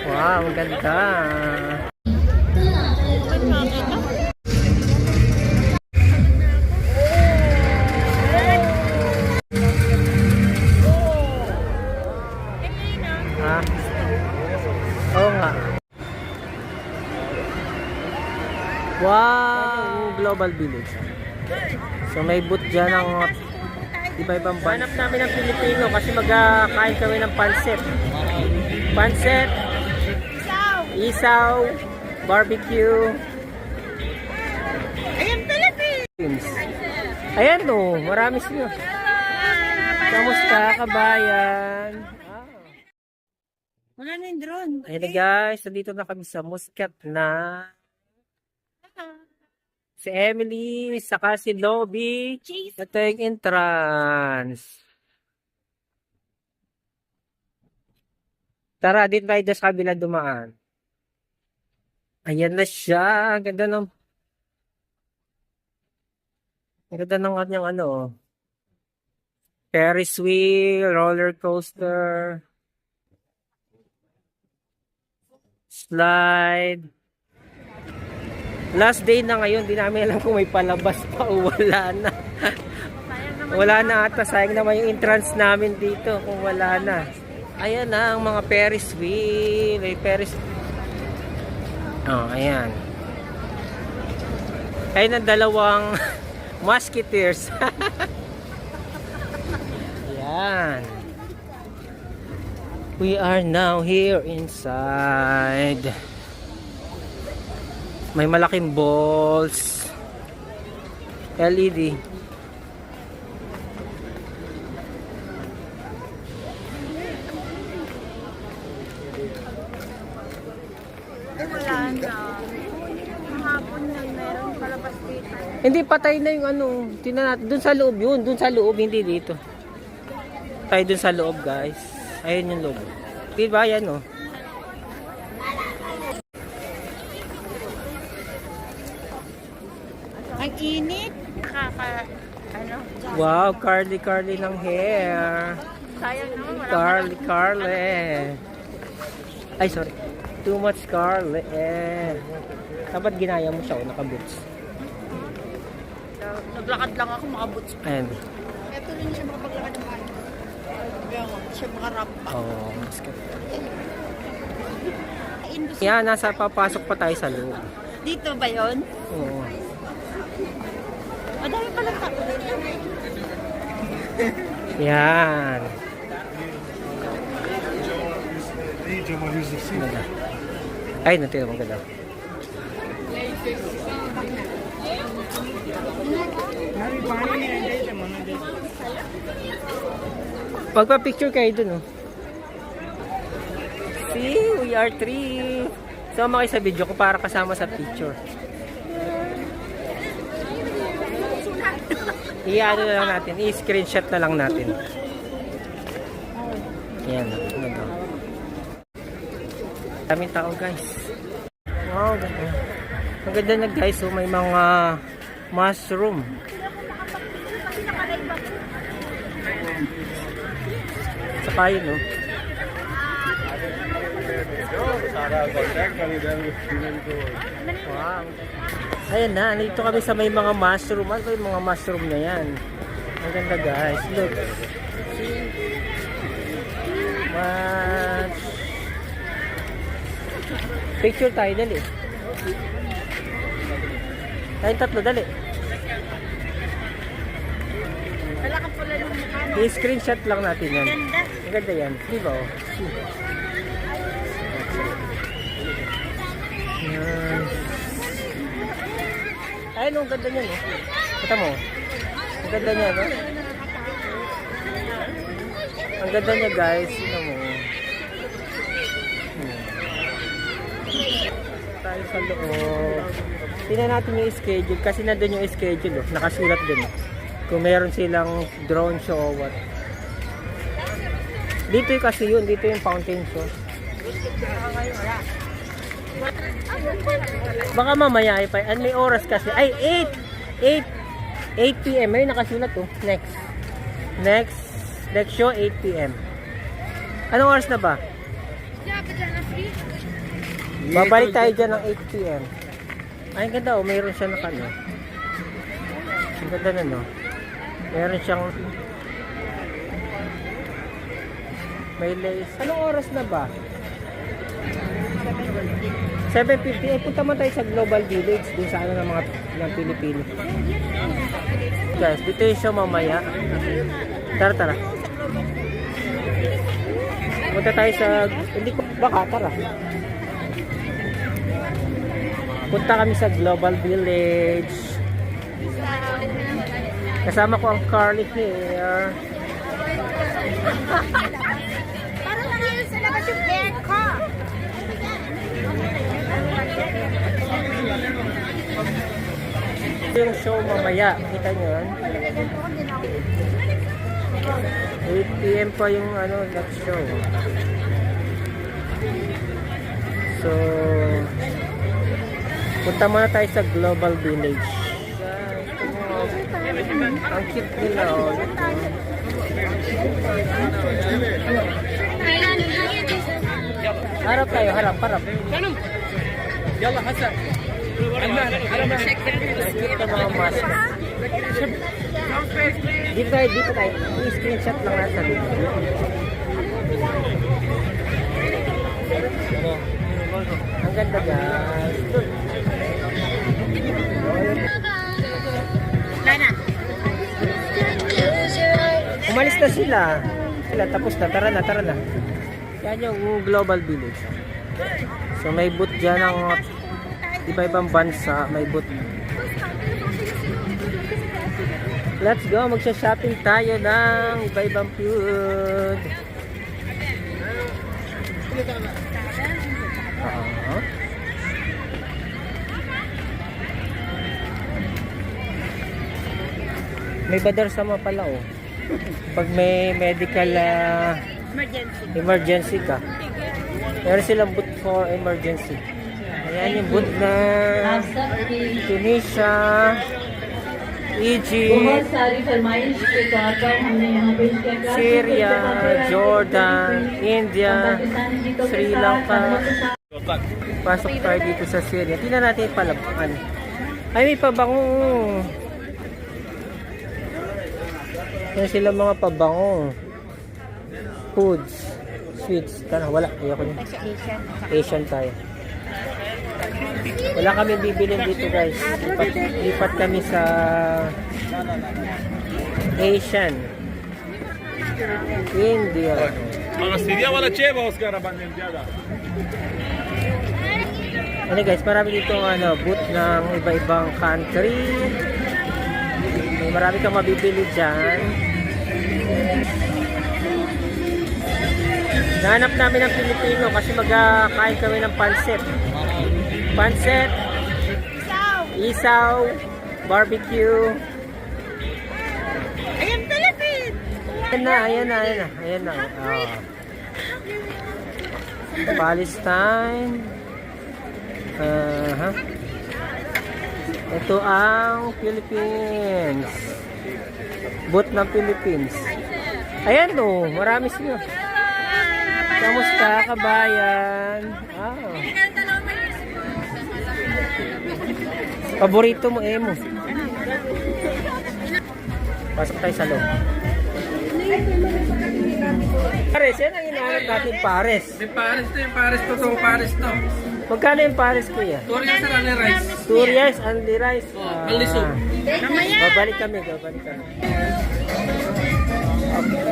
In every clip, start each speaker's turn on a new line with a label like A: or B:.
A: Wow, ang ganda. Ha? Oo nga. Wow, Global Village. So may booth dyan ng iba-ibang banap namin ng Pilipino kasi magkakain kami ng pansit. Pansit, isaw, barbecue.
B: Ayan, Philippines!
A: Ayan o, marami sila. Kamusta, kabayan?
B: Wala na yung drone.
A: Ayan na guys, nandito na kami sa Muscat na si Emily, saka si Lobby. Ito yung entrance. Tara, dito tayo sa kabila dumaan. Ayan na siya. Ang ganda ng kanyang ano. Ferris wheel, roller coaster, slide. Last day na ngayon, di namin alam kung may palabas pa o wala na. Wala na ata, sayang naman yung entrance namin dito kung wala na. Ayan na ang mga Ferris wheel. May Ferris. Oh, ayan. Ayan ang dalawang musketeers. Ayan. We are now here inside. May malaking balls. LED.
B: Wala na. Mahapon yun, meron palabas dito.
A: Hindi, patay na yung ano. Tingnan natin. Doon sa loob yun. Doon sa loob, hindi dito. Tayo doon sa loob, guys. Ayun yung loob. Diba yan, oh.
B: Ang init.
A: Wow, curly ng hair.
B: Sayang naman, wala
A: Curly. Ay, sorry. Too much curly. Dapat ginaya mo siya, naka-boots.
B: Naglakad lang ako, makaboots.
A: Ayan.
B: Ito rin siya makapaglakad ng ano. Kaya siya makarap pa.
A: Oh, yan, nasa papasok pa tayo sa loob.
B: Dito ba yun?
A: Oo.
B: Madami palang tao dito.
A: Yan. Ay, natira mo ganda. Pagpa-picture kayo dun, oh. See, we are three. Sama kayo sa video ko para kasama sa picture. I-ano na lang natin, i-screenshot na lang natin. Ayan, ano. Daming tao, guys. Wow, ganda. Ang ganda na, guys. So, may mga mushroom. Saka yun, no? Wow. Ayan na, nandito kami sa may mga mushroom. Ano yung mga mushroom na yan? Ang ganda, guys. Look. Picture tayo, dali. Tayong tatlo, dali.
B: Wala ka pala ng mukha.
A: I-screenshot lang natin yan.
B: Ganda.
A: Ang ganda yan. Di ba, oh? Yan. Ayun, ang ganda niya, no? Kita mo. Ang ganda niya, no? Ang ganda niya, guys. Ito mo. Tayo sa loob. Tingnan natin yung schedule. Kasi nandun yung schedule, oh. Nakasulat dun, oh. Kung meron silang drone show or what. Dito yung kasi yun. Dito yung fountain show. Baka mamaya ay pa. May oras kasi. Ay, 8 p.m. May nakasulat, oh. Next show 8 p.m. Anong oras na ba? Babalik tayo dyan ng 8 p.m. Ay, ang ganda oh. Mayroon siya na ano. Ang ganda na no. Mayroon siyang may lace. Anong oras na ba? 7:50. Eh, punta man tayo sa Global Village. Dun sa ano ng mga ng Pilipino. Guys, dito yung show mamaya. Tara, tara. Punta tayo sa... Hindi ko... Baka, tara. Punta kami sa Global Village. Kasama ko ang Carly here.
B: Parang nangyayos sa labas yung hair ko.
A: Ito yung show mamaya. Kita nyo yan? 8 p.m. pa yung ano, next show. So, punta muna tayo sa Global Village. Ang cute nila, oh. Harap tayo, harap, harap. Yalla, Hasan. Ito mga mask. Dito tayo. I-screenshot lang natin sa dito. Ang ganda guys.
B: Lana.
A: Umalis na sila. Tapos na. Tara na. Yan yung Global Village. So may booth dyan ng iba-ibang bansa. May booth. Let's go. Magsha-shopping tayo ng iba-ibang food. May badar sama pala oh. Pag may medical emergency ka. Meron silang booth for emergency. Ayan yung booth na Tunisia, Egypt, Syria, Jordan, India, Sri Lanka. Pasok tayo dito sa Syria. Tingnan natin yung palabakan. Ay, may pabango. Yan sila mga pabango. Foods. Sweets. Tara, wala. Ayoko nyo. Asian tayo. Wala kami bibilin dito guys. Lipat kami sa Asian. India. Ano guys, marami dito booth ng iba-ibang country. Marami kang mabibili dyan. Nahanap namin ng Pilipino kasi magkakain kami ng pansit. Pansit, isaw, barbecue.
B: Ayan, Philippines!
A: Ayan na. Palestine. Ito ang Philippines. Booth ng Philippines. Ayan o, marami sila. Kamusta kabayan? Paborito mo Emo. Pasok tayo sa loob. Pares, yan ang hinahanap natin, pares.
C: Yung pares to, yung pares to, itong pares to.
A: Magkano yung pares kuya?
C: 2 years and only rice.
A: 2 years, only rice.
C: Only soup.
A: Babalik kami.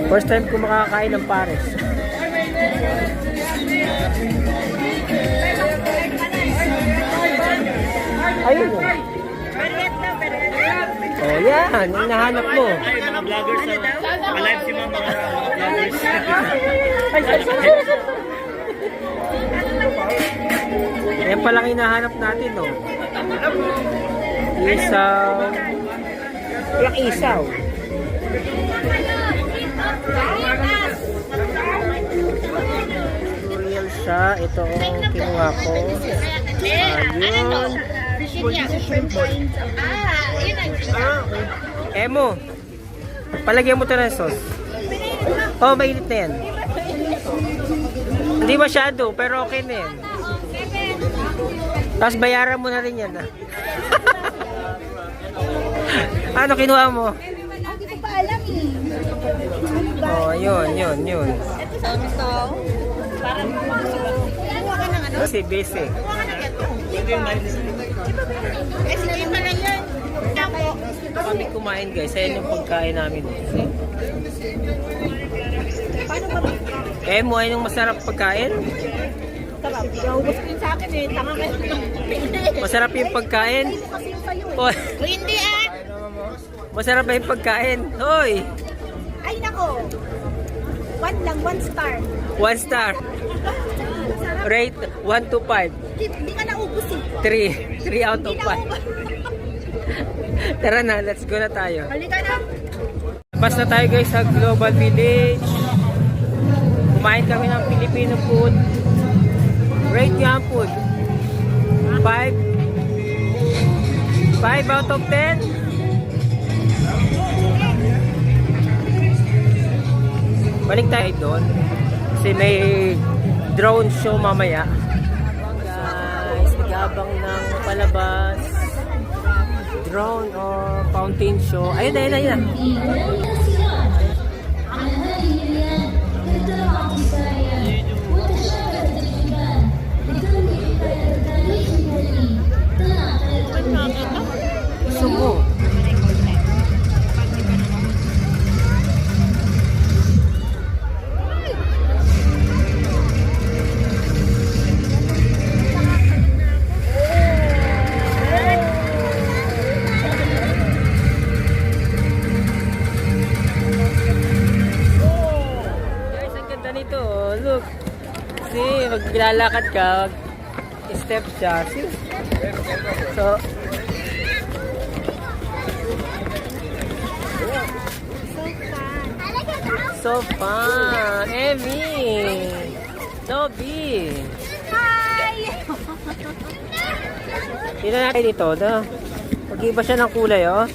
A: First time ko makakain ng pares. Ayun o. Oh, yan. Yung nahanap mo.
D: Ay, mga vloggers na alive si mga vloggers.
A: Yan palang hinahanap natin, no? Isaw. Walang isaw. Tutorial siya. Ito ang kinuha ko. Ayun. Emo, palagyan mo ito ng sauce. Oh, mainit na yan. Hindi masyado, pero okay na yan. Tapos bayaran mo na rin yan. Ah. Ano kinuha mo?
B: Hindi ko pa alam eh.
A: Oh, yun.
B: Ito, parang kumuha ka ng ano?
A: Kasi basic.
B: Kumuha ka ng gato. Eh, sige pa lang yun. Ako.
A: Kami kumain guys, ayan yung pagkain namin.
B: Paano ba?
A: Kaya mo ay yung masarap pagkain?
B: Sarap. Naubos ko yun sa akin eh. Tanga ka yun.
A: Masarap yung pagkain?
B: Kasi yung sa'yo eh.
A: Hoy,
B: Hindi ah!
A: masarap ba yung pagkain? Hoy!
B: Ay nako. 1 lang, 1 star.
A: 1 star. Rate 1 to 5.
B: Hindi ka naubos eh.
A: 3 out of 5. Tara na, let's go na tayo.
B: Halika na.
A: Pas na tayo guys sa Global Village. Kumain kami ng Filipino food. Rate nyo ang food. 5 out of 10. Balik tayo doon. Kasi may drone show mamaya. Guys, nag-aabang ng palabas. Drone or fountain show. Ayun. Gusto mo? Guys, ang ganda nito. Oh. Look. See, maglalakad ka, step siya. See? So, so fun. Emmy. Dobby.
B: Hi!
A: Tingnan natin dito. Mag-iba siya ng kulay, oh.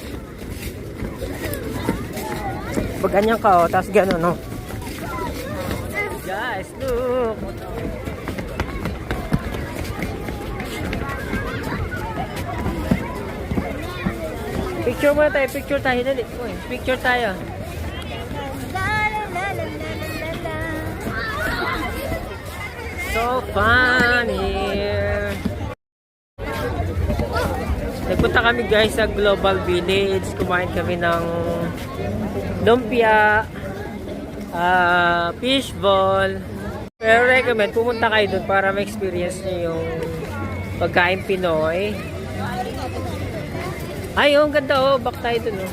A: Pag ganyan ka, oh. Tapos gano'n, oh. Guys, look. Picture muna tayo. Picture tayo. Dali. Uy, picture tayo. So fun here. Nagpunta kami guys sa Global Village. Kumain kami ng lumpia, fishball. Pero recommend, pumunta kayo doon para ma-experience nyo yung pagkain Pinoy. Ay, ang ganda oh. Back tayo doon oh.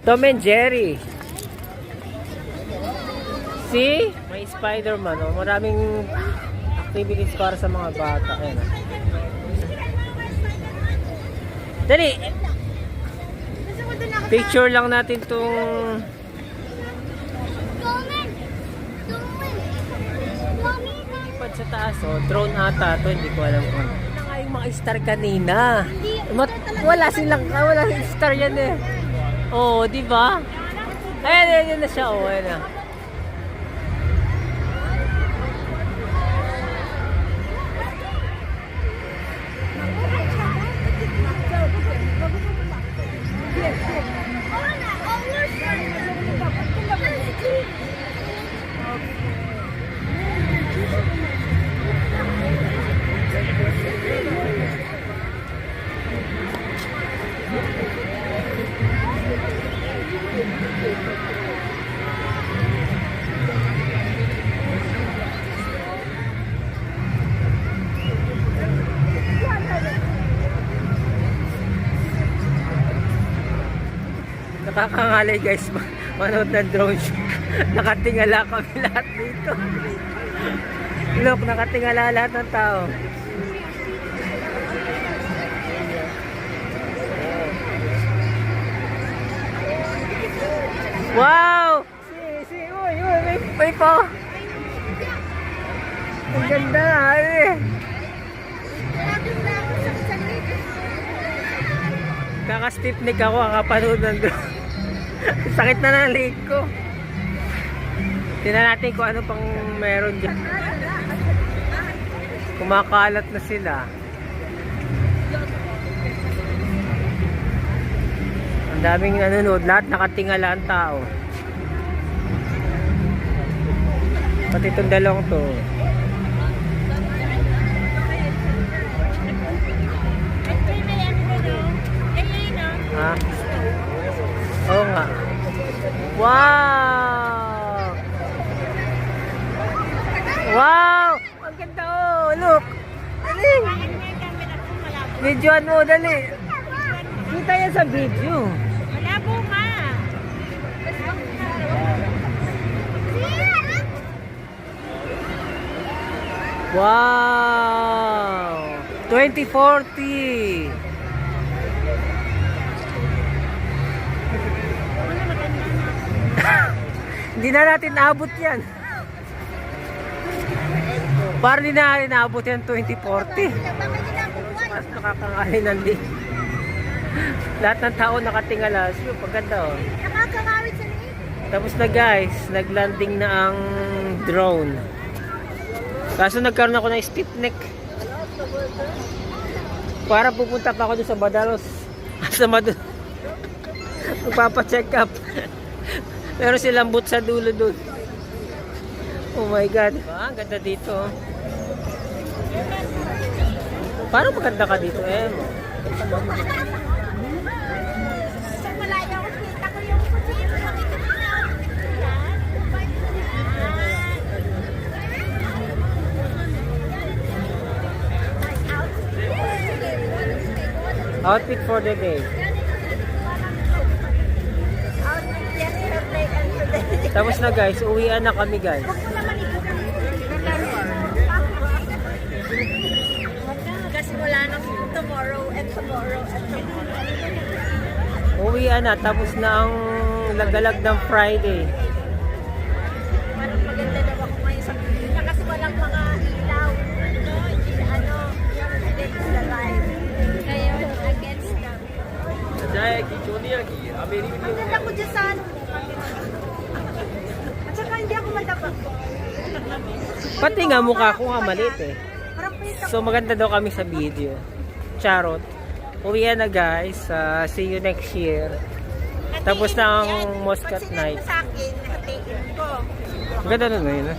A: Tom and Jerry. See? May Spider-Man, oh. Maraming activities para sa mga bata. Ayan, oh. Dali! Picture lang natin itong... Ipad sa taas, oh. Drone ata ito. Hindi ko alam kung... Ano nga yung mga star kanina? Wala silang star yan eh. Oh, di ba? Ayan na siya, oh. Ayan na. Nakakangalay guys, manood ng drone show. Nakatingala kami lahat dito. Look, nakatingala lahat ng tao. Wow! Uy, po! Ang ganda na, eh. Kaka-stiffneck ako, kakapanood ng drone. Sakit na ng leg ko. Tingnan natin kung ano pang meron dyan. Kumakalat na sila. Ang daming nanonood, lahat nakatingala ang tao. Pati itong dalawang to. Ha? Oo nga. Wow! Wow! Ang ganda oh! Look! Dali! Videoan mo, dali! Kita yan sa video.
B: Malabo ka.
A: Wow! 2040! Hindi na natin naabot yan. Parang hindi na natin naabot yan 2040. Mas nakakangalin ng di. Lahat ng tao nakatingala. So, paganda oh.
B: Nakakangawit sa liit.
A: Tapos na guys, naglanding na ang drone. Kaso nagkaroon ako ng stiff neck. Para pupunta pa ako doon sa Madalos. Sa Madalos. Magpapacheck up. Meron silang boot sa dulo doon. Oh my God. Ang ganda dito. Parang maganda ka dito eh.
B: Sa malayo ko, kita ko yung puti. Makita ko na.
A: Outfit for the day. Tapos na guys, uwian na kami guys.
B: Kasi wala nang tomorrow and tomorrow and tomorrow.
A: Uwian na, tapos na ang lagalag ng Friday.
B: Parang maganda daw ako ngayon sa pila kasi walang mga ilaw. Against the light. Ngayon, against the... Maganda ko dyan sa ano. At saka hindi ako mataba.
A: Pati nga mukha ko nga maliit eh.
B: Parang pita
A: So maganda daw kami sa video. Charot. Uwian na guys. See you next year. Tapos na ang Muscat night.
B: Sa akin, nakatingin ko.
A: Maganda na yun.